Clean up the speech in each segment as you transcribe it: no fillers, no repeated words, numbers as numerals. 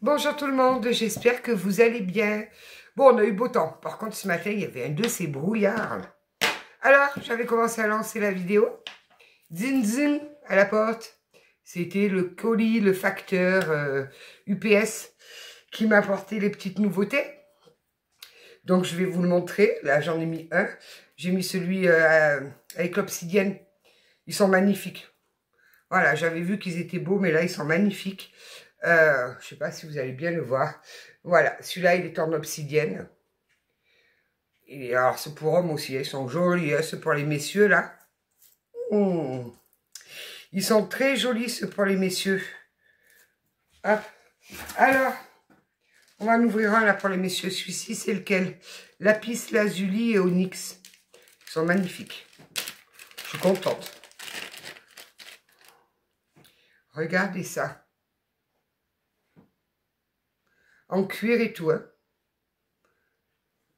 Bonjour tout le monde, j'espère que vous allez bien. Bon, on a eu beau temps. Par contre, ce matin, il y avait un de ces brouillards. Alors, j'avais commencé à lancer la vidéo. Zin zin à la porte. C'était le colis, le facteur UPS qui m'a apporté les petites nouveautés. Donc, je vais vous le montrer. Là, j'en ai mis un. J'ai mis celui avec l'obsidienne. Ils sont magnifiques. Voilà, j'avais vu qu'ils étaient beaux, mais là, ils sont magnifiques. Je ne sais pas si vous allez bien le voir. Voilà, celui-là, il est en obsidienne. Et alors, c'est pour hommes aussi, ils sont jolis. Hein, ceux pour les messieurs, là. Ils sont très jolis, ceux pour les messieurs. Hop. Alors, on va en ouvrir un, là, pour les messieurs. Celui-ci, c'est lequel? Lapis lazuli et onyx. Ils sont magnifiques. Je suis contente. Regardez ça. En cuir et tout, hein.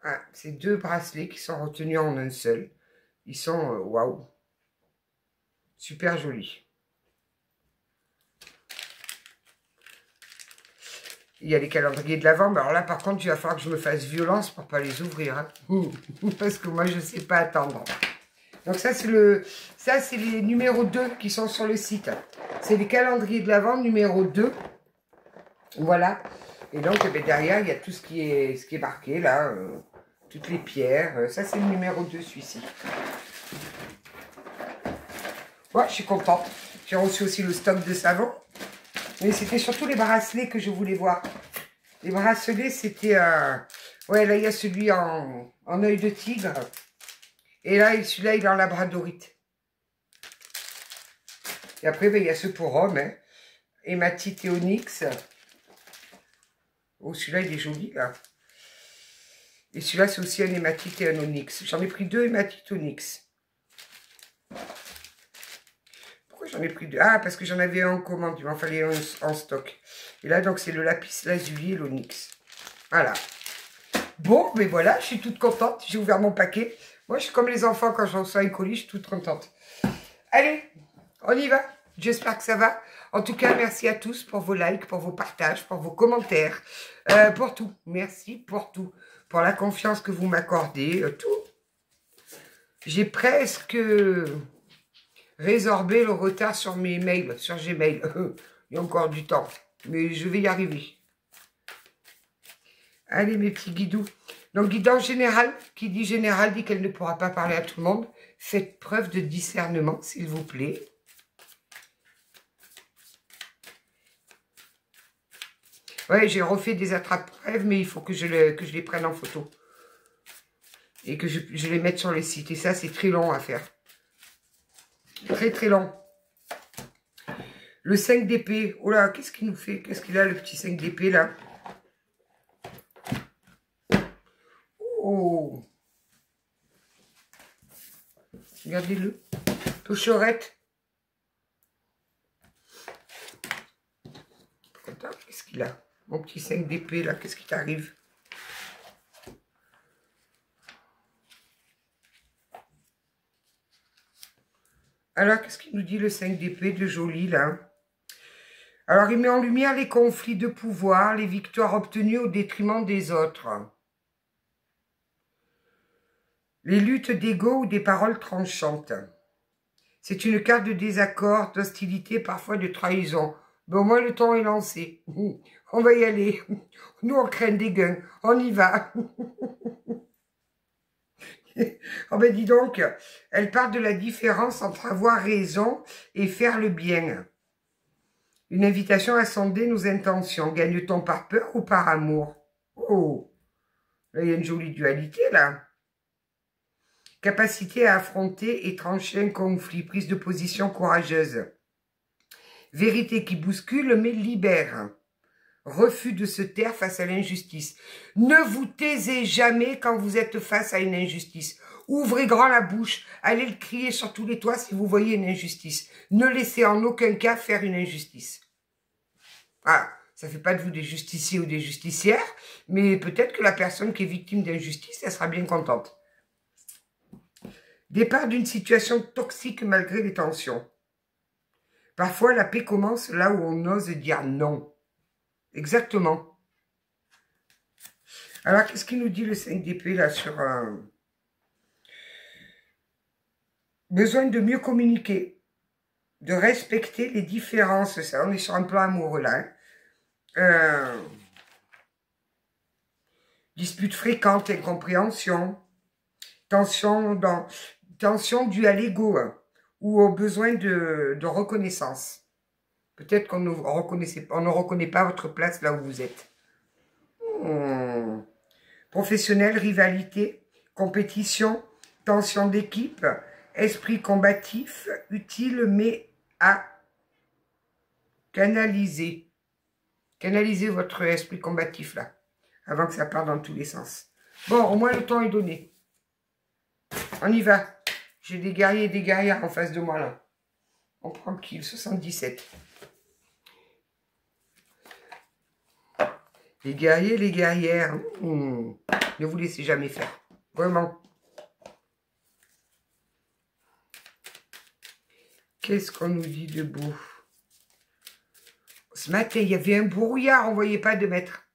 Ah, c'est deux bracelets qui sont retenus en un seul. Ils sont, waouh, super jolis. Il y a les calendriers de l'Avent. Alors là, par contre, il va falloir que je me fasse violence pour ne pas les ouvrir. Hein. Parce que moi, je ne sais pas attendre. Donc ça, c'est les numéros 2 qui sont sur le site. C'est les calendriers de l'Avent numéro 2. Voilà. Et donc, eh bien, derrière, il y a tout ce qui est marqué, là. Toutes les pierres. Ça, c'est le numéro 2, celui-ci. Ouais, je suis contente. J'ai reçu aussi le stock de savon. Mais c'était surtout les bracelets que je voulais voir. Les bracelets, c'était... ouais, là, il y a celui en œil de tigre. Et là, celui-là, il est en labradorite. Et après, ben, il y a ceux pour hommes. Hein. Hématite et onyx. Oh, celui-là, il est joli, là. Et celui-là, c'est aussi un hématite et un onyx. J'en ai pris 2 hématites onyx. Pourquoi j'en ai pris 2? Ah, parce que j'en avais un en commande. Il m'en fallait un en stock. Et là, donc, c'est le lapis lazuli et l'onyx. Voilà. Bon, mais voilà, je suis toute contente. J'ai ouvert mon paquet. Moi, je suis comme les enfants quand je reçois un colis. Je suis toute contente. Allez, on y va. J'espère que ça va. En tout cas, merci à tous pour vos likes, pour vos partages, pour vos commentaires. Pour tout. Merci pour tout. Pour la confiance que vous m'accordez. Tout. J'ai presque résorbé le retard sur mes mails, sur Gmail. Il y a encore du temps. Mais je vais y arriver. Allez, mes petits guidous. Donc, guidance générale, qui dit générale, dit qu'elle ne pourra pas parler à tout le monde. Faites preuve de discernement, s'il vous plaît. Ouais, j'ai refait des attrape-rêves, mais il faut que je les prenne en photo. Et que je les mette sur le site. Et ça, c'est très long à faire. Très, très long. Le 5 d'épée. Oh là, qu'est-ce qu'il nous fait? Qu'est-ce qu'il a, le petit 5 d'épée, là? Oh! Regardez-le. Toucherette. Qu'est-ce qu'il a? Mon petit 5 d'épée, là, qu'est-ce qui t'arrive? Alors, qu'est-ce qu'il nous dit, le 5 d'épée de joli, là? Alors, il met en lumière les conflits de pouvoir, les victoires obtenues au détriment des autres. Les luttes d'ego ou des paroles tranchantes. C'est une carte de désaccord, d'hostilité, parfois de trahison. Mais au moins, le temps est lancé. On va y aller. Nous, on craint des gains. On y va. Oh ben dis donc, elle parle de la différence entre avoir raison et faire le bien. Une invitation à sonder nos intentions. Gagne-t-on par peur ou par amour? Oh, là il y a une jolie dualité là. Capacité à affronter et trancher un conflit. Prise de position courageuse. Vérité qui bouscule mais libère. Refus de se taire face à l'injustice. Ne vous taisez jamais quand vous êtes face à une injustice. Ouvrez grand la bouche, allez le crier sur tous les toits si vous voyez une injustice. Ne laissez en aucun cas faire une injustice. Voilà, ça ne fait pas de vous des justiciers ou des justicières, mais peut-être que la personne qui est victime d'injustice, elle sera bien contente. Départ d'une situation toxique malgré les tensions. Parfois, la paix commence là où on ose dire non. Exactement. Alors, qu'est-ce qu'il nous dit le 5 d'épée, là, sur... besoin de mieux communiquer, de respecter les différences. Ça, on est sur un plan amoureux, là. Hein. Disputes fréquentes, incompréhension, tension due à l'ego, hein, ou au besoin de reconnaissance. Peut-être qu'on ne reconnaît pas votre place là où vous êtes. Professionnel, rivalité, compétition, tension d'équipe, esprit combatif, utile mais à canaliser. Canalisez votre esprit combatif là, avant que ça parte dans tous les sens. Bon, au moins le temps est donné. On y va. J'ai des guerriers et des guerrières en face de moi là. On prend kill, 77. Les guerriers, les guerrières, ne vous laissez jamais faire. Vraiment. Qu'est-ce qu'on nous dit de beau? Ce matin, il y avait un brouillard, on ne voyait pas de mètres.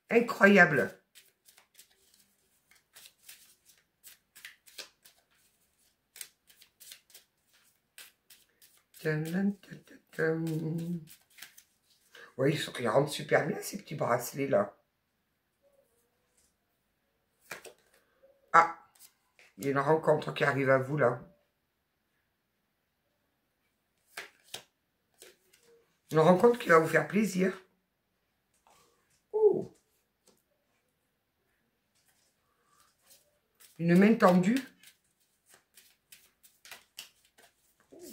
Incroyable. Oui, ils rendent super bien ces petits bracelets là. Ah, il y a une rencontre qui arrive à vous là. Une rencontre qui va vous faire plaisir. Oh. Une main tendue.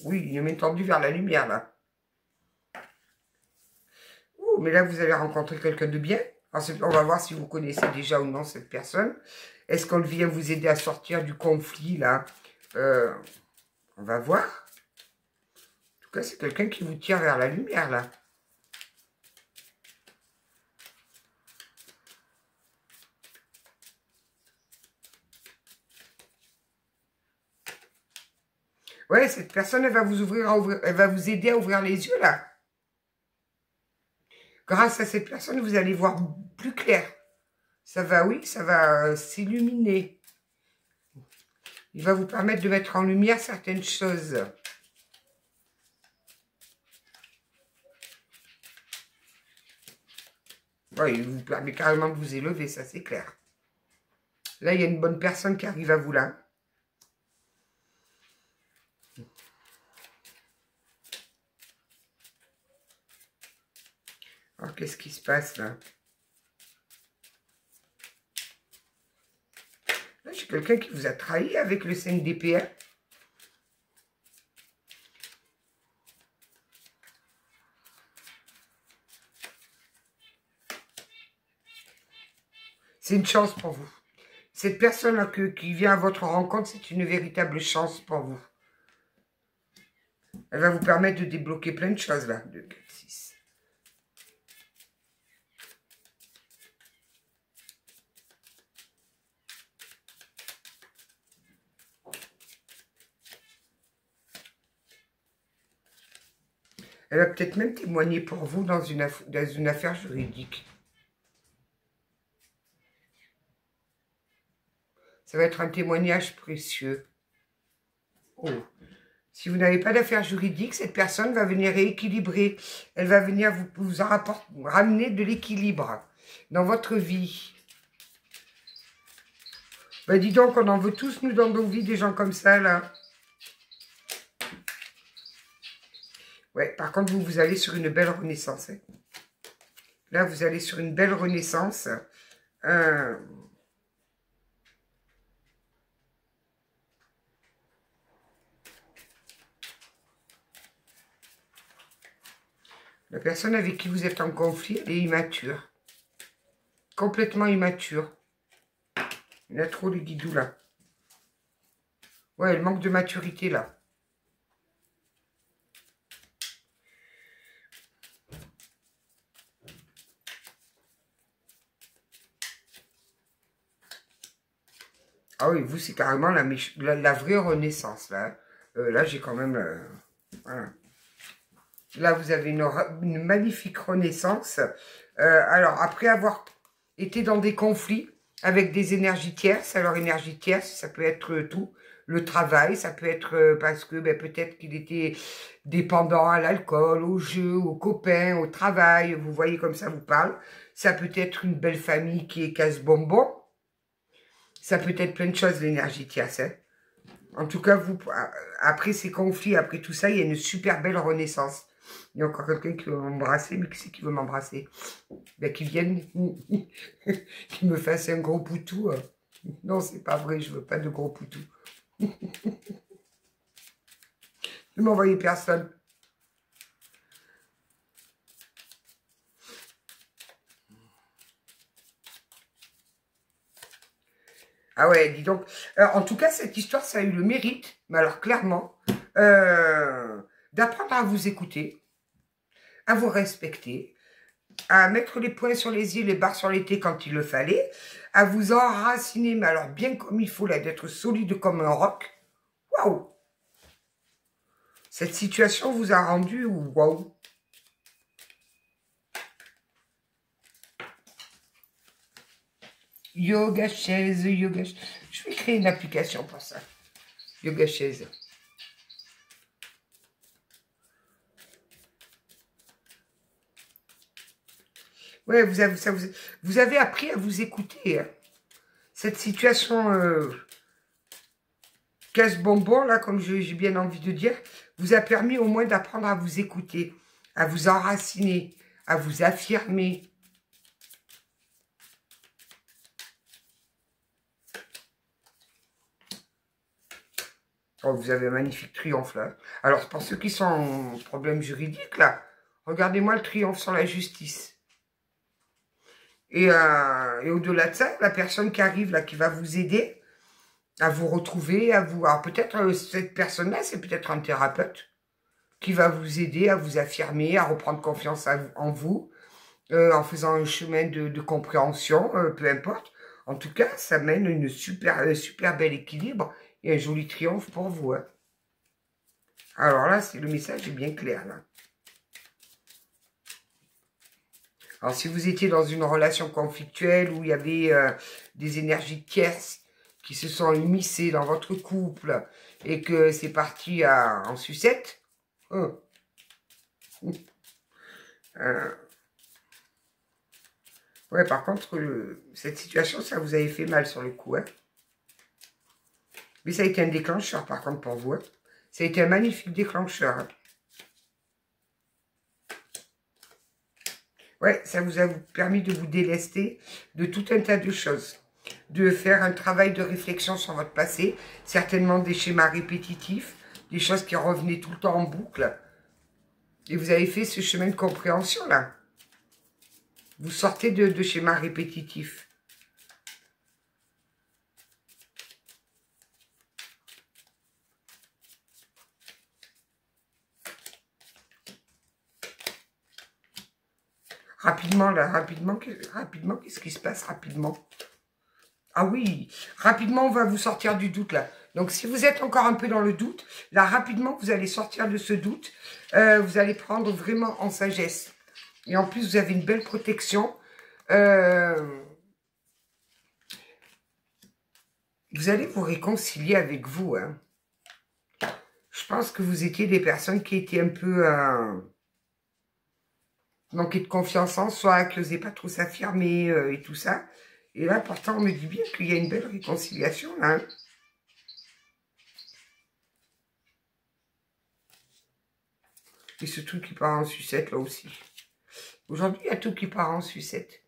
Oui, une main tendue vers la lumière là. Oh, mais là vous allez rencontrer quelqu'un de bien. Alors, on va voir si vous connaissez déjà ou non cette personne. Est-ce qu'on vient vous aider à sortir du conflit là? On va voir. En tout cas, c'est quelqu'un qui vous tire vers la lumière là. Ouais, cette personne, elle va vous aider à ouvrir les yeux, là. Grâce à cette personne, vous allez voir plus clair. Ça va, oui, ça va s'illuminer. Il va vous permettre de mettre en lumière certaines choses. Ouais, il vous permet carrément de vous élever, ça c'est clair. Là, il y a une bonne personne qui arrive à vous, là. Alors, qu'est-ce qui se passe, là? Là, j'ai quelqu'un qui vous a trahi avec le 5 d'épée. C'est une chance pour vous. Cette personne-là qui vient à votre rencontre, c'est une véritable chance pour vous. Elle va vous permettre de débloquer plein de choses, là. 2, 4, 6. Elle va peut-être même témoigner pour vous dans une affaire juridique. Ça va être un témoignage précieux. Oh. Si vous n'avez pas d'affaire juridique, cette personne va venir rééquilibrer. Elle va venir vous ramener de l'équilibre dans votre vie. Ben dis donc, on en veut tous, nous, dans nos vies, des gens comme ça, là. Ouais, par contre, vous allez sur une belle renaissance. Hein. Là, vous allez sur une belle renaissance. La personne avec qui vous êtes en conflit, elle est immature. Complètement immature. Il y a trop les guidous, là. Ouais, elle manque de maturité, là. Ah oui, vous, c'est carrément la vraie renaissance, là. Là, j'ai quand même... voilà. Là, vous avez une magnifique renaissance. Alors, après avoir été dans des conflits avec des énergies tierces, alors énergie tierce, ça peut être tout. Le travail, ça peut être parce que peut-être qu'il était dépendant à l'alcool, au jeu, aux copains, au travail. Vous voyez comme ça vous parle. Ça peut être une belle famille qui est casse-bonbon. Ça peut être plein de choses, l'énergie tierce. Hein. En tout cas, vous, après ces conflits, après tout ça, il y a une super belle renaissance. Il y a encore quelqu'un qui veut m'embrasser, mais qui c'est qui veut m'embrasser? Qu'il vienne, qu'il me fasse un gros poutou. Non, c'est pas vrai, je veux pas de gros poutou. Ne m'envoyez personne. Ah ouais, dis donc. En tout cas, cette histoire, ça a eu le mérite, mais alors clairement, d'apprendre à vous écouter, à vous respecter, à mettre les points sur les i, les barres sur les t quand il le fallait, à vous enraciner, mais alors bien comme il faut, là, d'être solide comme un roc. Waouh! Cette situation vous a rendu waouh! Yoga chaise, yoga chaise. Je vais créer une application pour ça. Yoga chaise. Ouais, vous avez appris à vous écouter. Hein. Cette situation casse-bonbon, là, comme j'ai bien envie de dire, vous a permis au moins d'apprendre à vous écouter, à vous enraciner, à vous affirmer. Oh, vous avez un magnifique triomphe, là. Alors, pour ceux qui sont en problème juridique, là, regardez-moi le triomphe sur la justice. Et au-delà de ça, la personne qui arrive, là, qui va vous aider à vous retrouver, à vous... Alors, peut-être, cette personne-là, c'est peut-être un thérapeute qui va vous aider à vous affirmer, à reprendre confiance en vous, en faisant un chemin de compréhension, peu importe. En tout cas, ça mène un super bel équilibre et un joli triomphe pour vous. Hein. Alors là, le message est bien clair. Là. Alors, si vous étiez dans une relation conflictuelle où il y avait des énergies tierces qui se sont immiscées dans votre couple et que c'est parti en sucette, ouais, par contre, cette situation, ça vous avait fait mal sur le coup. Hein. Mais ça a été un déclencheur, par contre, pour vous. Hein. Ça a été un magnifique déclencheur. Hein. Ouais, ça vous a permis de vous délester de tout un tas de choses. De faire un travail de réflexion sur votre passé. Certainement des schémas répétitifs. Des choses qui revenaient tout le temps en boucle. Et vous avez fait ce chemin de compréhension, là. Vous sortez de schémas répétitifs. Rapidement, là, rapidement, qu'est-ce qui se passe rapidement? Ah oui, rapidement, on va vous sortir du doute, là. Donc, si vous êtes encore un peu dans le doute, là, rapidement, vous allez sortir de ce doute. Vous allez prendre vraiment en sagesse. Et en plus, vous avez une belle protection. Vous allez vous réconcilier avec vous. Hein. Je pense que vous étiez des personnes qui étaient un peu... manquer de confiance en soi, qui n'osaient pas trop s'affirmer et tout ça. Et là, pourtant, on me dit bien qu'il y a une belle réconciliation, là. Hein. Et ce truc qui part en sucette, là aussi. Aujourd'hui, il y a tout qui part en sucette.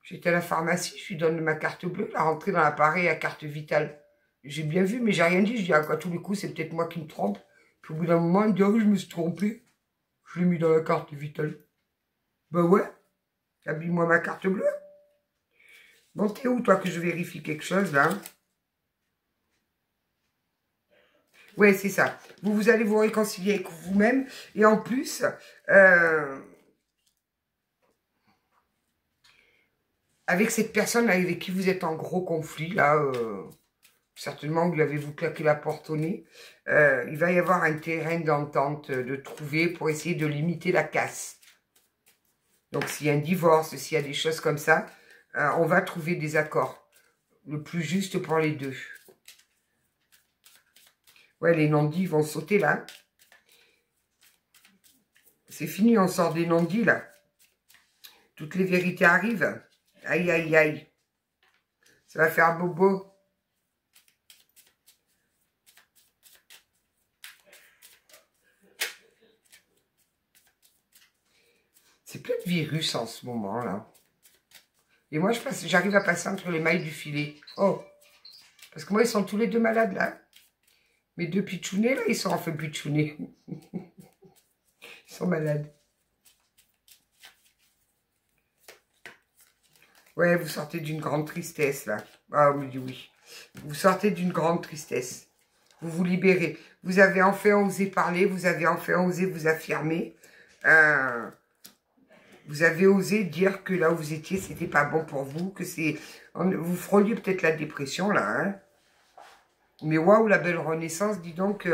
J'étais à la pharmacie, je lui donne ma carte bleue, la rentrée dans l'appareil à carte vitale. J'ai bien vu, mais j'ai rien dit. Je dis, à tous les coups, c'est peut-être moi qui me trompe. Puis au bout d'un moment, il me dit, ah oui, je me suis trompé. Je l'ai mis dans la carte vitale. Ben ouais, habille-moi ma carte bleue. Bon, t'es où, toi, que je vérifie quelque chose, là? Ouais, c'est ça. Vous allez vous réconcilier avec vous-même. Et en plus, avec cette personne avec qui vous êtes en gros conflit, là, certainement que lui avez-vous claqué la porte au nez. Il va y avoir un terrain d'entente de trouver pour essayer de limiter la casse. Donc, s'il y a un divorce, s'il y a des choses comme ça, on va trouver des accords. Le plus juste pour les deux. Ouais, les non-dits vont sauter là. C'est fini, on sort des non-dits là. Toutes les vérités arrivent. Aïe, aïe, aïe. Ça va faire bobo. C'est plein de virus en ce moment là. Et moi, j'arrive à passer entre les mailles du filet. Oh, parce que moi, ils sont tous les deux malades là. Mes deux pitchounets là, ils sont enfin pitchounets. Ils sont malades. Ouais, vous sortez d'une grande tristesse, là. Ah, on me dit oui. Vous sortez d'une grande tristesse. Vous vous libérez. Vous avez enfin osé parler. Vous avez enfin osé vous affirmer. Vous avez osé dire que là où vous étiez, c'était pas bon pour vous. Que c'est... Vous frôliez peut-être la dépression, là. Hein. Mais waouh, la belle renaissance, dis donc.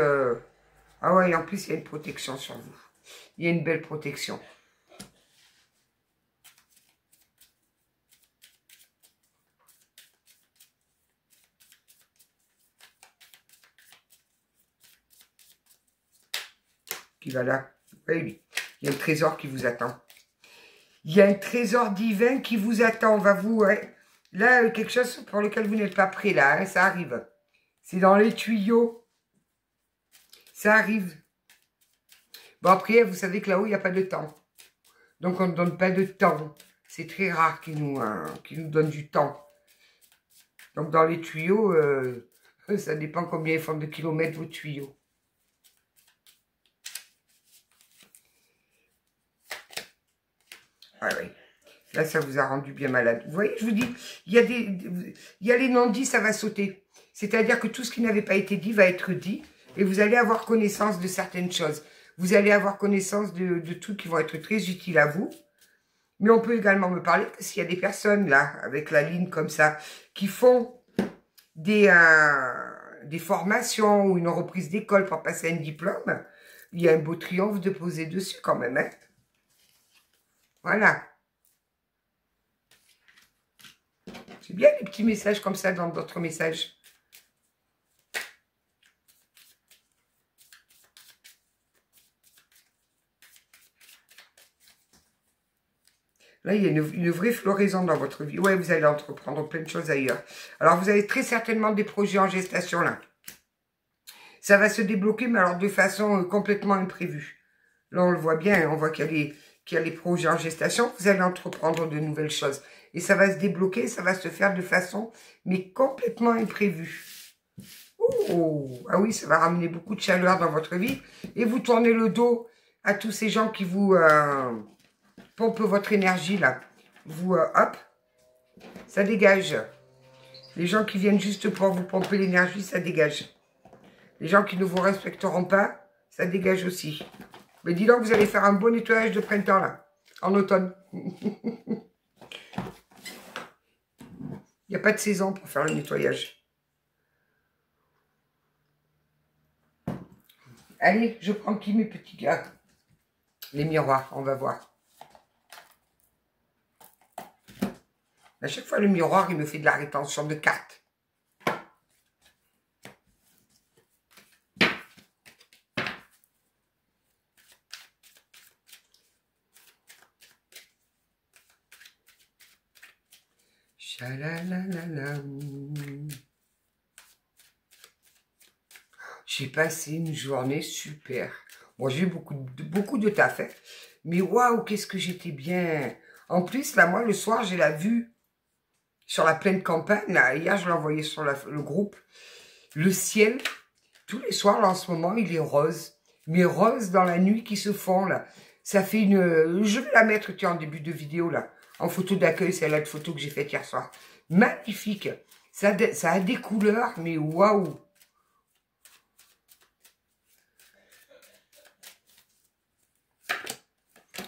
Ah ouais, et en plus, il y a une protection sur vous. Il y a une belle protection. Qui va là. Oui, il y a un trésor qui vous attend. Il y a un trésor divin qui vous attend. On va vous... Ouais. Là, quelque chose pour lequel vous n'êtes pas prêt, là. Hein, ça arrive. C'est dans les tuyaux. Ça arrive. Bon, après, vous savez que là-haut, il n'y a pas de temps. Donc, on ne donne pas de temps. C'est très rare qu'ils nous donnent du temps. Donc, dans les tuyaux, ça dépend combien ils font de kilomètres vos tuyaux. Ah oui. Là, ça vous a rendu bien malade. Vous voyez, je vous dis, il y a les non-dits, ça va sauter. C'est-à-dire que tout ce qui n'avait pas été dit va être dit. Et vous allez avoir connaissance de certaines choses. Vous allez avoir connaissance de trucs qui vont être très utiles à vous. Mais on peut également me parler que s'il y a des personnes, là, avec la ligne comme ça, qui font des formations ou une reprise d'école pour passer un diplôme, il y a un beau triomphe de poser dessus quand même. Hein. Voilà. C'est bien les petits messages comme ça dans d'autres messages. Là, il y a une vraie floraison dans votre vie. Ouais, vous allez entreprendre plein de choses ailleurs. Alors, vous avez très certainement des projets en gestation là. Ça va se débloquer, mais alors de façon complètement imprévue. Là, on le voit bien, on voit qu'il y a les projets en gestation. Vous allez entreprendre de nouvelles choses. Et ça va se débloquer, ça va se faire de façon, mais complètement imprévue. Oh, ah oui, ça va ramener beaucoup de chaleur dans votre vie. Et vous tournez le dos à tous ces gens qui vous pompent votre énergie, là. Vous, hop, ça dégage. Les gens qui viennent juste pour vous pomper l'énergie, ça dégage. Les gens qui ne vous respecteront pas, ça dégage aussi. Mais dis donc, vous allez faire un beau nettoyage de printemps, là, en automne. Il n'y a pas de saison pour faire le nettoyage. Allez, je prends qui mes petits gars? Les miroirs, on va voir. À chaque fois, le miroir, il me fait de la rétention de cartes. J'ai passé une journée super. Moi, j'ai eu beaucoup de taf, hein. Mais waouh, qu'est-ce que j'étais bien. En plus, là, moi, le soir, j'ai la vue sur la pleine campagne. Là, hier, je l'ai envoyé sur le groupe. Le ciel, tous les soirs, là, en ce moment, il est rose. Mais rose dans la nuit qui se fond, là. Ça fait une... Je vais la mettre, tiens, en début de vidéo, là. En photo d'accueil, c'est la photo que j'ai faite hier soir. Magnifique. Ça a des couleurs, mais waouh.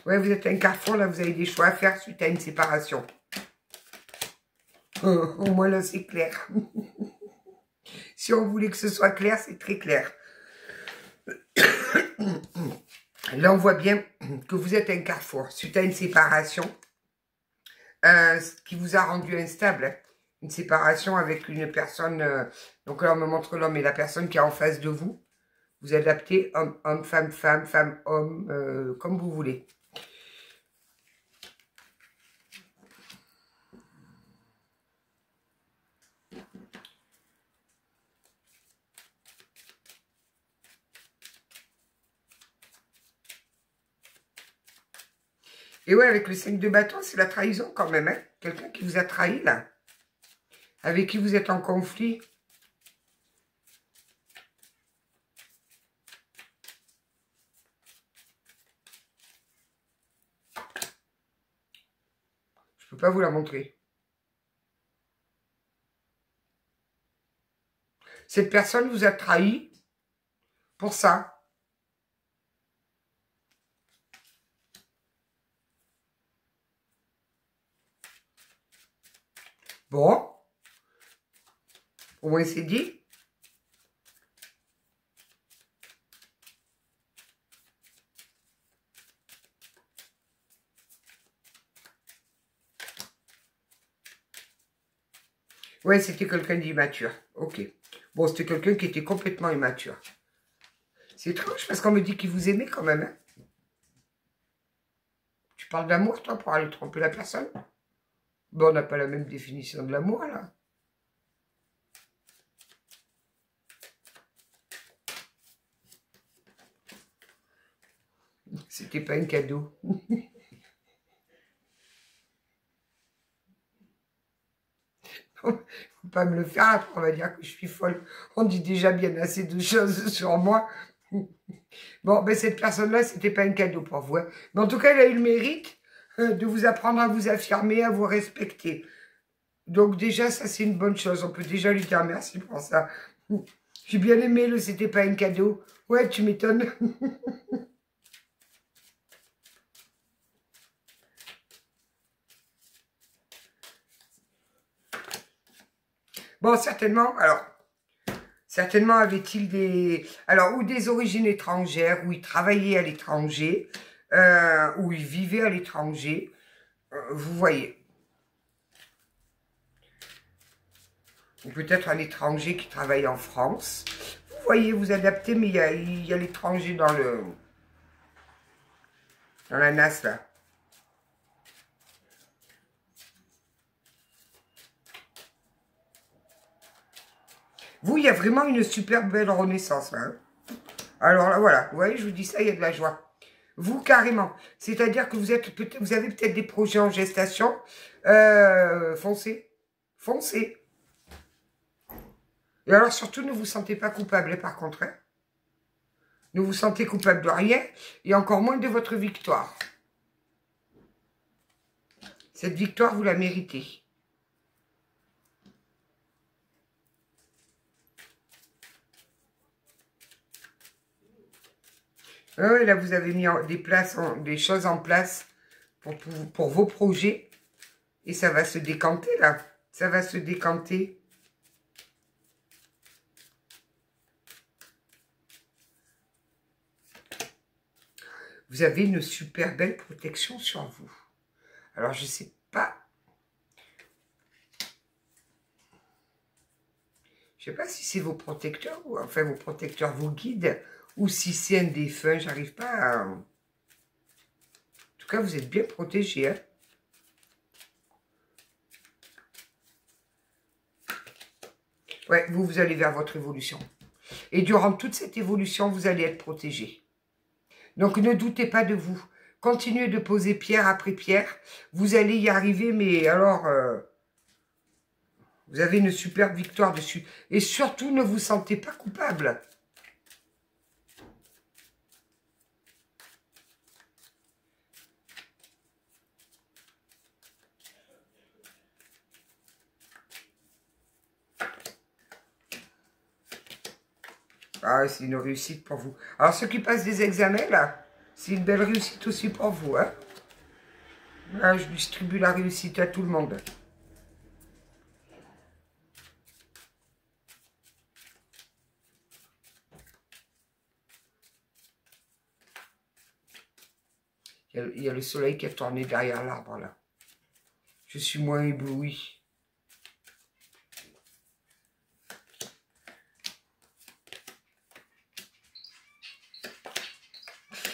Ouais, vous êtes à un carrefour, là, vous avez des choix à faire suite à une séparation. Au moins, là, c'est clair. Si on voulait que ce soit clair, c'est très clair. Là, on voit bien que vous êtes un carrefour suite à une séparation qui vous a rendu instable. Hein. Une séparation avec une personne. Donc là, on me montre l'homme et la personne qui est en face de vous. Vous adaptez homme, homme, femme, femme, femme, homme, comme vous voulez. Et ouais, avec le 5 de bâton, c'est la trahison quand même. Hein. Quelqu'un qui vous a trahi, là. Avec qui vous êtes en conflit. Je ne peux pas vous la montrer. Cette personne vous a trahi pour ça. Bon. Au moins, c'est dit. Ouais, c'était quelqu'un d'immature. Ok. Bon, c'était quelqu'un qui était complètement immature. C'est étrange parce qu'on me dit qu'il vous aimait quand même. Hein. Tu parles d'amour, toi, pour aller tromper la personne? Bon, on n'a pas la même définition de l'amour, là. C'était pas un cadeau. Faut pas me le faire, après on va dire que je suis folle. On dit déjà bien assez de choses sur moi. Bon, ben cette personne-là, c'était pas un cadeau pour vous. Hein. Mais en tout cas, elle a eu le mérite de vous apprendre à vous affirmer, à vous respecter. Donc déjà, ça c'est une bonne chose. On peut déjà lui dire merci pour ça. J'ai bien aimé le c'était pas un cadeau. Ouais, tu m'étonnes. Bon, certainement, alors, certainement avait-il des... Alors, ou des origines étrangères, ou il travaillait à l'étranger, ou il vivait à l'étranger. Vous voyez. Ou peut-être un étranger qui travaille en France. Vous voyez, vous adaptez, mais il y a l'étranger dans la nasse, là. Vous, il y a vraiment une super belle renaissance, là. Hein. Alors là, voilà, vous voyez, je vous dis ça, il y a de la joie. Vous, carrément. C'est-à-dire que vous avez peut-être des projets en gestation. Foncez. Foncez. Et alors, surtout, ne vous sentez pas coupable, hein, par contre. Hein. Ne vous sentez coupable de rien, et encore moins de votre victoire. Cette victoire, vous la méritez. Oui, là, vous avez mis des choses en place pour vos projets. Et ça va se décanter, là. Ça va se décanter. Vous avez une super belle protection sur vous. Alors, je ne sais pas. Je ne sais pas si c'est vos protecteurs, ou enfin vos protecteurs vous guident, ou si c'est un défunt, j'arrive pas à... En tout cas, vous êtes bien protégés. Hein. Ouais, vous allez vers votre évolution. Et durant toute cette évolution, vous allez être protégés. Donc, ne doutez pas de vous. Continuez de poser pierre après pierre. Vous allez y arriver, mais alors... vous avez une superbe victoire dessus. Et surtout, ne vous sentez pas coupable. Ah, c'est une réussite pour vous. Alors, ceux qui passent des examens, là, c'est une belle réussite aussi pour vous. Hein. Là, je distribue la réussite à tout le monde. Il y a le soleil qui est tourné derrière l'arbre, là. Je suis moins ébloui.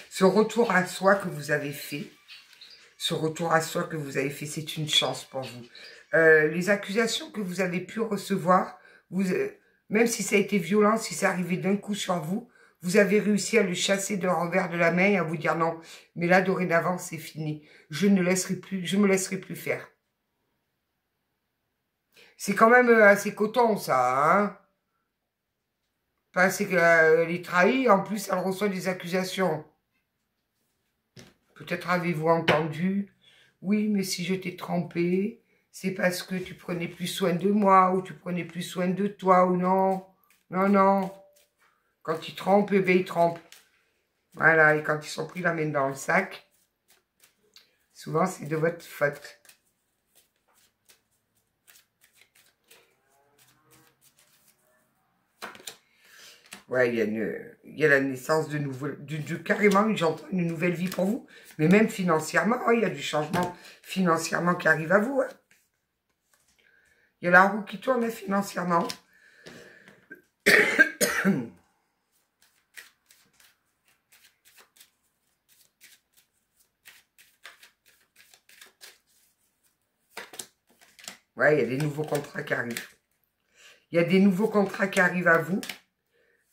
Ce retour à soi que vous avez fait, c'est une chance pour vous. Les accusations que vous avez pu recevoir, même si ça a été violent, si c'est arrivé d'un coup sur vous, vous avez réussi à le chasser d'un revers de la main et à vous dire non, mais là, dorénavant, c'est fini. Je me laisserai plus faire. C'est quand même assez coton, ça, hein. Enfin, c'est qu'elle est trahie, en plus, elle reçoit des accusations. Peut-être avez-vous entendu, oui, mais si je t'ai trompé, c'est parce que tu prenais plus soin de moi, ou tu prenais plus soin de toi, ou non. Non, non. Quand ils trompent, eh bien, ils trompent. Voilà, et quand ils sont pris la main dans le sac, souvent, c'est de votre faute. Ouais, il y a la naissance de carrément, j'entends une nouvelle vie pour vous. Mais même financièrement, il y a du changement financièrement qui arrive à vous. Hein. Il y a la roue qui tourne financièrement. Ouais, il y a des nouveaux contrats qui arrivent. Il y a des nouveaux contrats qui arrivent à vous.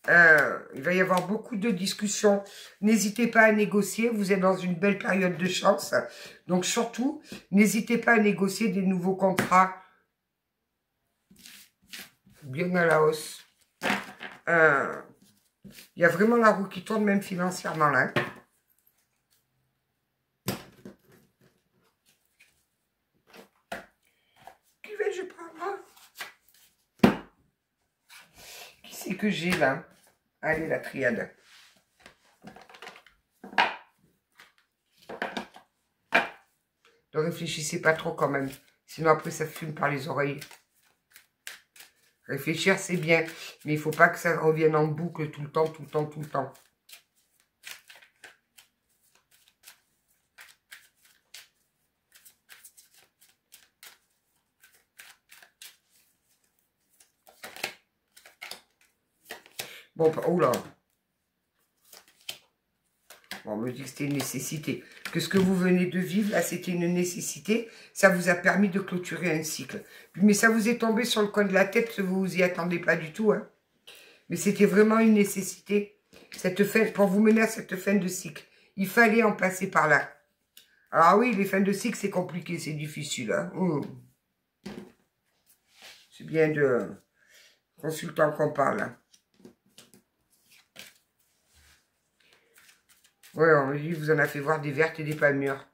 Il va y avoir beaucoup de discussions. N'hésitez pas à négocier. Vous êtes dans une belle période de chance. Donc surtout, n'hésitez pas à négocier des nouveaux contrats. Bien à la hausse. Il y a vraiment la roue qui tourne même financièrement là. Qui vais-je prendre? Qui c'est que j'ai là? Allez, la triade. Ne réfléchissez pas trop quand même. Sinon après ça fume par les oreilles. Réfléchir c'est bien. Mais il ne faut pas que ça revienne en boucle tout le temps, tout le temps, tout le temps. Bon, oula. Bon, on me dit que c'était une nécessité. Que ce que vous venez de vivre, là, c'était une nécessité. Ça vous a permis de clôturer un cycle. Mais ça vous est tombé sur le coin de la tête, vous vous y attendez pas du tout. Hein. Mais c'était vraiment une nécessité. Cette fin, pour vous mener à cette fin de cycle. Il fallait en passer par là. Alors oui, les fins de cycle, c'est compliqué, c'est difficile. Hein. C'est bien de consultant qu'on parle. Hein. Ouais, on me dit, vous en avez fait voir des vertes et des pas mûres.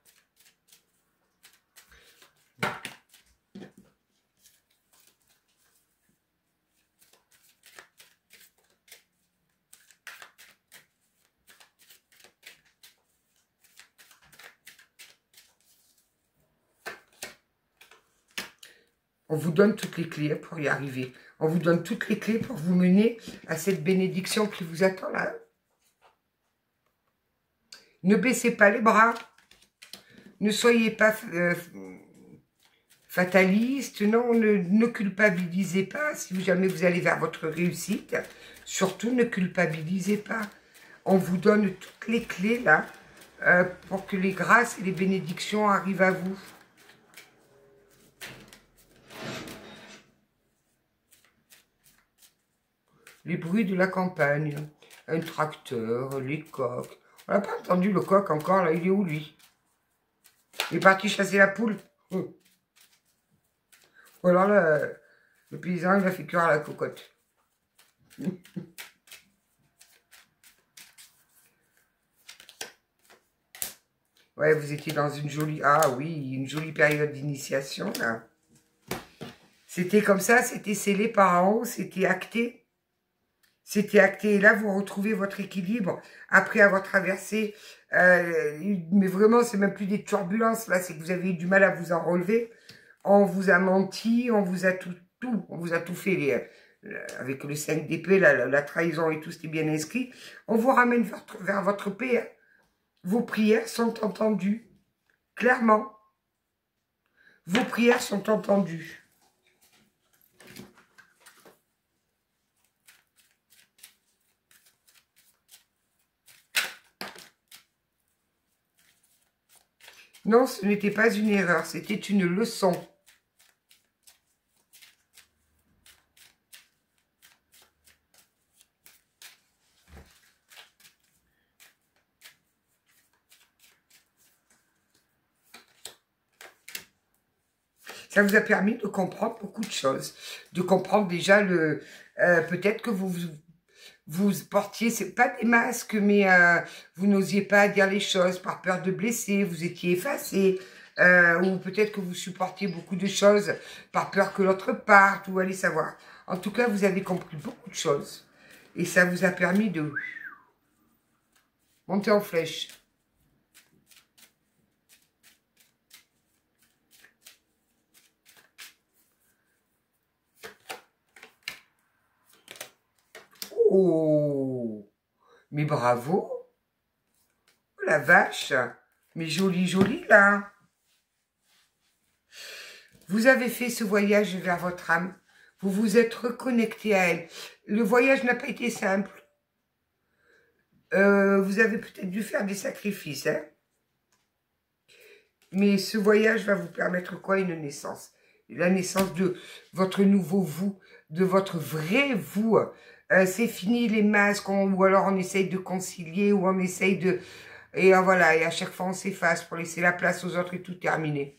On vous donne toutes les clés pour y arriver. On vous donne toutes les clés pour vous mener à cette bénédiction qui vous attend là. Ne baissez pas les bras. Ne soyez pas fataliste. Non, ne culpabilisez pas si jamais vous allez vers votre réussite. Surtout, ne culpabilisez pas. On vous donne toutes les clés là pour que les grâces et les bénédictions arrivent à vous. Les bruits de la campagne, un tracteur, les coqs. On n'a pas entendu le coq encore, là, il est où lui? Il est parti chasser la poule. Ou alors le paysan, il a fait cuire à la cocotte. Ouais, vous étiez dans une jolie... Ah oui, une jolie période d'initiation, là. C'était comme ça, c'était scellé par en haut, c'était acté. C'était acté. Et là, vous retrouvez votre équilibre après avoir traversé. Mais vraiment, c'est même plus des turbulences. Là, c'est que vous avez eu du mal à vous en relever. On vous a menti, on vous a on vous a tout fait. Avec le 5 d'épée, la trahison et tout, c'était bien inscrit. On vous ramène vers votre paix. Hein. Vos prières sont entendues. Clairement. Vos prières sont entendues. Non, ce n'était pas une erreur, c'était une leçon. Ça vous a permis de comprendre beaucoup de choses. De comprendre déjà le... peut-être que vous portiez, c'est pas des masques, mais vous n'osiez pas dire les choses par peur de blesser, vous étiez effacé, ou peut-être que vous supportiez beaucoup de choses par peur que l'autre parte, ou allez savoir. En tout cas, vous avez compris beaucoup de choses. Et ça vous a permis de monter en flèche. Oh, mais bravo. Oh la vache. Mais joli, joli là. Vous avez fait ce voyage vers votre âme. Vous vous êtes reconnecté à elle. Le voyage n'a pas été simple. Vous avez peut-être dû faire des sacrifices, hein. Mais ce voyage va vous permettre quoi? Une naissance. La naissance de votre nouveau vous, de votre vrai vous. C'est fini les masques, ou alors on essaye de concilier, ou on essaye de... Et voilà, et à chaque fois on s'efface pour laisser la place aux autres et tout terminé.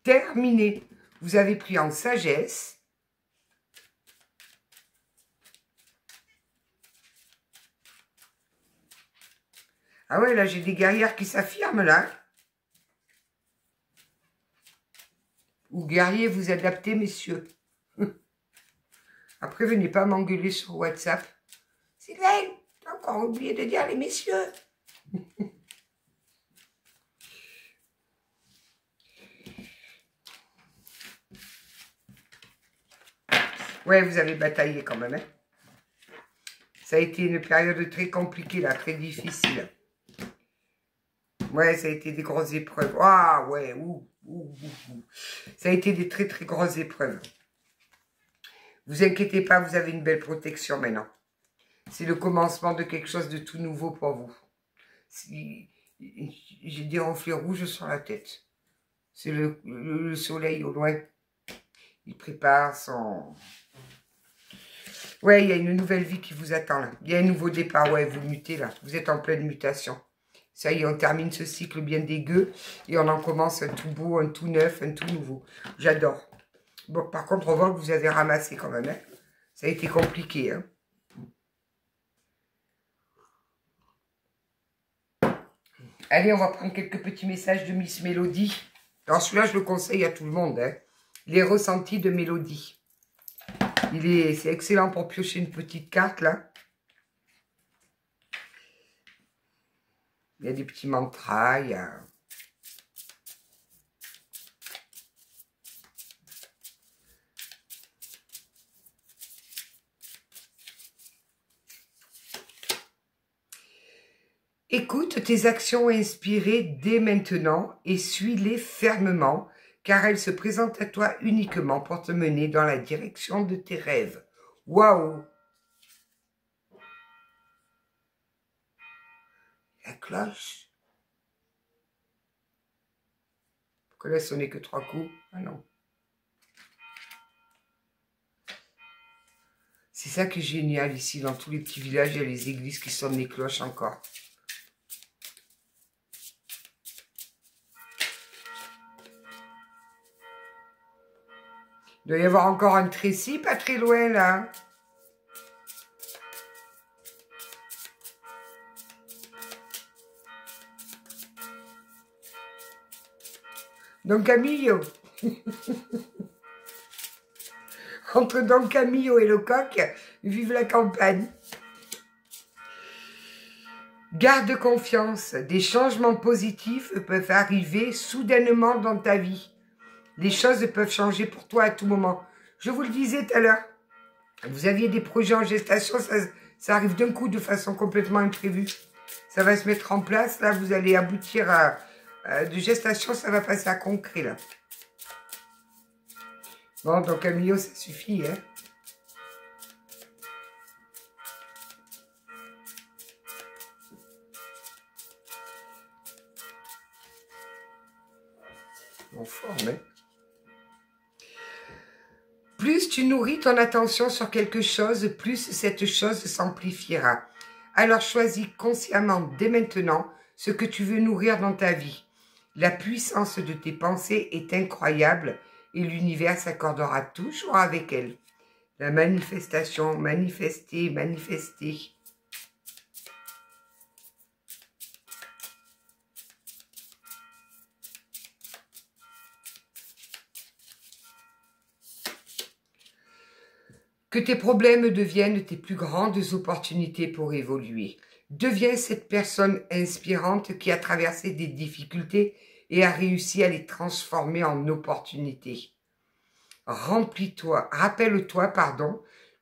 Terminé. Vous avez pris en sagesse. Ah ouais, là j'ai des guerrières qui s'affirment là. Ou guerriers, vous adaptez, messieurs. Après, venez pas m'engueuler sur WhatsApp. Sylvain, t'as encore oublié de dire les messieurs. Ouais, vous avez bataillé quand même. Hein. Ça a été une période très compliquée, là, très difficile. Ouais, ça a été des grosses épreuves. Ah, ouais, Ça a été des très, très grosses épreuves. Vous inquiétez pas, vous avez une belle protection maintenant. C'est le commencement de quelque chose de tout nouveau pour vous. J'ai des reflets rouges sur la tête. C'est le soleil au loin. Il prépare son... Ouais, il y a une nouvelle vie qui vous attend là. Il y a un nouveau départ, ouais, vous mutez là. Vous êtes en pleine mutation. Ça y est, on termine ce cycle bien dégueu et on en commence un tout beau, un tout neuf, un tout nouveau. J'adore. Bon, par contre, on voit que vous avez ramassé quand même. Hein. Ça a été compliqué. Hein. Allez, on va prendre quelques petits messages de Miss Mélodie. Alors celui-là, je le conseille à tout le monde. Hein. Les ressentis de Mélodie. C'est excellent pour piocher une petite carte, là. Il y a des petits mantras, il y a... Écoute tes actions inspirées dès maintenant et suis-les fermement, car elles se présentent à toi uniquement pour te mener dans la direction de tes rêves. Waouh! La cloche. Pourquoi elle a sonné que 3 coups? Ah non. C'est ça qui est génial ici, dans tous les petits villages, il y a les églises qui sonnent les cloches encore. Il doit y avoir encore un Trécy, pas très loin, là. Don Camillo. Entre Don Camillo et le coq, vive la campagne. Garde confiance, des changements positifs peuvent arriver soudainement dans ta vie. Les choses peuvent changer pour toi à tout moment. Je vous le disais tout à l'heure, vous aviez des projets en gestation, ça arrive d'un coup de façon complètement imprévue. Ça va se mettre en place. Là, vous allez aboutir à de gestation. Ça va passer à concret, là. Bon, donc Camillo, ça suffit, hein. En forme, hein. Plus tu nourris ton attention sur quelque chose, plus cette chose s'amplifiera. Alors choisis consciemment dès maintenant ce que tu veux nourrir dans ta vie. La puissance de tes pensées est incroyable et l'univers s'accordera toujours avec elle. La manifestation, manifester, manifester. Que tes problèmes deviennent tes plus grandes opportunités pour évoluer. Deviens cette personne inspirante qui a traversé des difficultés et a réussi à les transformer en opportunités. Remplis-toi, rappelle-toi,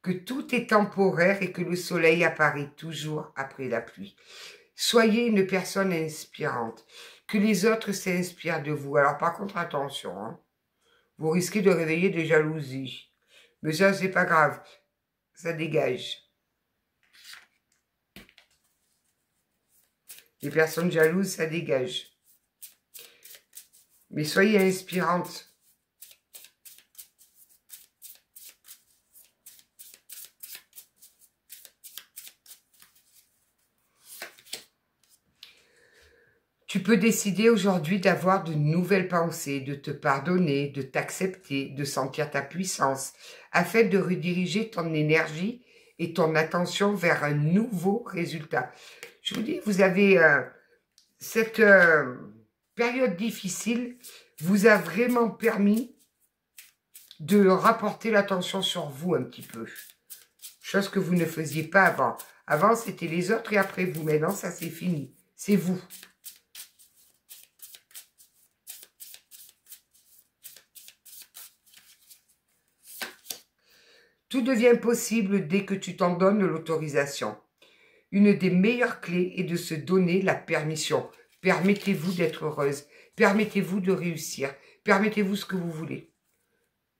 que tout est temporaire et que le soleil apparaît toujours après la pluie. Soyez une personne inspirante, que les autres s'inspirent de vous. Alors par contre, attention, hein, vous risquez de réveiller des jalousies. Mais ça, c'est pas grave. Ça dégage. Les personnes jalouses, ça dégage. Mais soyez inspirante. Tu peux décider aujourd'hui d'avoir de nouvelles pensées, de te pardonner, de t'accepter, de sentir ta puissance, afin de rediriger ton énergie et ton attention vers un nouveau résultat. Je vous dis, vous avez cette période difficile vous a vraiment permis de rapporter l'attention sur vous un petit peu. Chose que vous ne faisiez pas avant. Avant, c'était les autres et après vous. Maintenant, ça c'est fini. C'est vous. Tout devient possible dès que tu t'en donnes l'autorisation. Une des meilleures clés est de se donner la permission. Permettez-vous d'être heureuse. Permettez-vous de réussir. Permettez-vous ce que vous voulez.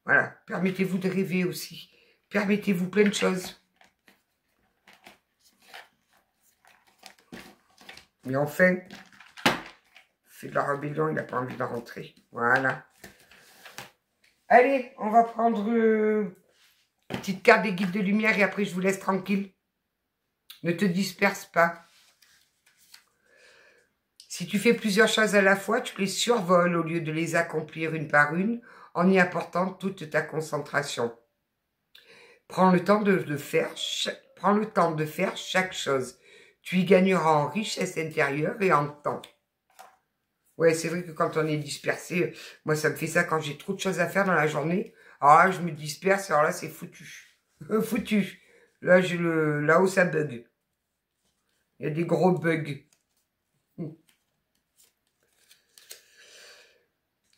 Voilà. Permettez-vous de rêver aussi. Permettez-vous plein de choses. Mais enfin, c'est de la rébellion, il n'a pas envie de rentrer. Voilà. Allez, on va prendre... petite carte des guides de lumière et après je vous laisse tranquille. Ne te disperse pas. Si tu fais plusieurs choses à la fois, tu les survoles au lieu de les accomplir une par une en y apportant toute ta concentration. Prends le temps de faire chaque chose. Tu y gagneras en richesse intérieure et en temps. Ouais, c'est vrai que quand on est dispersé, moi ça me fait ça quand j'ai trop de choses à faire dans la journée. Alors là, je me disperse, alors là, c'est foutu. Foutu. Là, là-haut, ça bug. Il y a des gros bugs.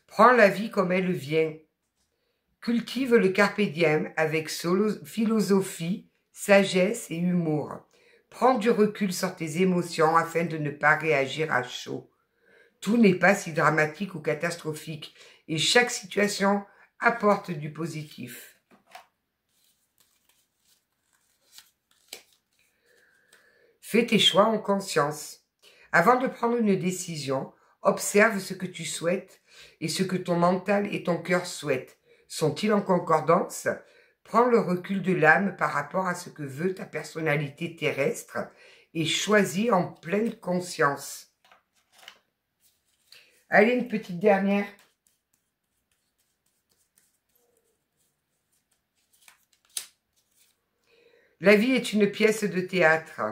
Prends la vie comme elle vient. Cultive le carpe diem avec philosophie, sagesse et humour. Prends du recul sur tes émotions afin de ne pas réagir à chaud. Tout n'est pas si dramatique ou catastrophique et chaque situation apporte du positif. Fais tes choix en conscience. Avant de prendre une décision, observe ce que tu souhaites et ce que ton mental et ton cœur souhaitent. Sont-ils en concordance? Prends le recul de l'âme par rapport à ce que veut ta personnalité terrestre et choisis en pleine conscience. Allez, une petite dernière. La vie est une pièce de théâtre.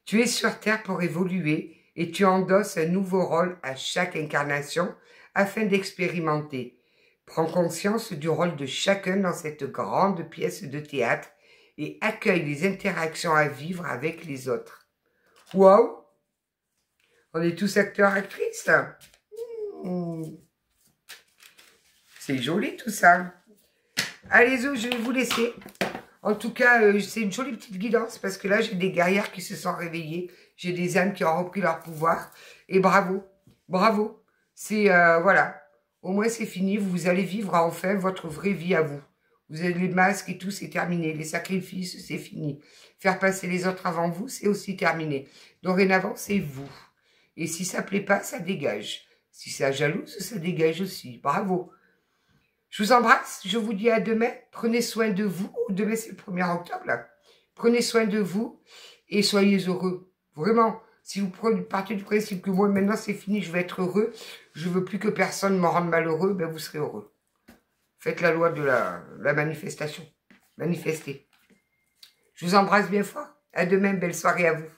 Tu es sur Terre pour évoluer et tu endosses un nouveau rôle à chaque incarnation afin d'expérimenter. Prends conscience du rôle de chacun dans cette grande pièce de théâtre et accueille les interactions à vivre avec les autres. Waouh! On est tous acteurs-actrices. C'est joli tout ça. Allez, je vais vous laisser. En tout cas, c'est une jolie petite guidance parce que là, j'ai des guerrières qui se sont réveillées. J'ai des âmes qui ont repris leur pouvoir. Et bravo, bravo. C'est, voilà. Au moins, c'est fini. Vous allez vivre enfin votre vraie vie à vous. Vous avez les masques et tout, c'est terminé. Les sacrifices, c'est fini. Faire passer les autres avant vous, c'est aussi terminé. Dorénavant, c'est vous. Et si ça plaît pas, ça dégage. Si ça jalouse, ça dégage aussi. Bravo. Je vous embrasse. Je vous dis à demain. Prenez soin de vous. Demain, c'est le 1er octobre, là. Prenez soin de vous et soyez heureux. Vraiment. Si vous partez du principe que moi, maintenant, c'est fini, je vais être heureux, je veux plus que personne me rende malheureux, ben vous serez heureux. Faites la loi de la manifestation. Manifestez. Je vous embrasse bien fort. À demain. Belle soirée à vous.